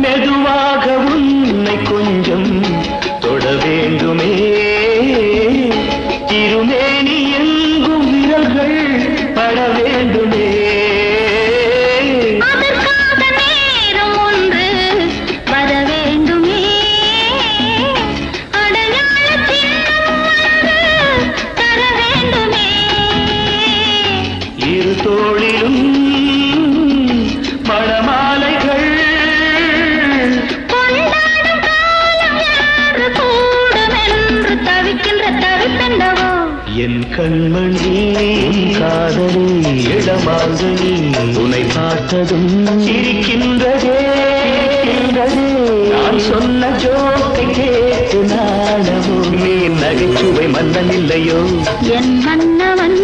மெதுவாக உன்னை கொஞ்சம் தொட வேண்டுமே இருமேனி எங்கும் விரல்கள் பட வேண்டுமே அதற்காக நேரம் ஒன்று வர வேண்டுமே அடையாள சின்னம் ஒன்று தர வேண்டுமே இரு தோளிலும் மணமாலைகள் கொண்டாடும் காலம் யாரு கூடும் என்று தவிக்கின்ற தவிப்பெண்டவோ என் கண்மணி காதலி இடமாங்கனி உன்னை பார்த்ததும் சிரிக்கின்றதே நான் சொன்ன ஜோக்கை கேட்டு நாடவோ நீ நகைச்சுவை மன்னன் இல்லையோ என் மன்னவன்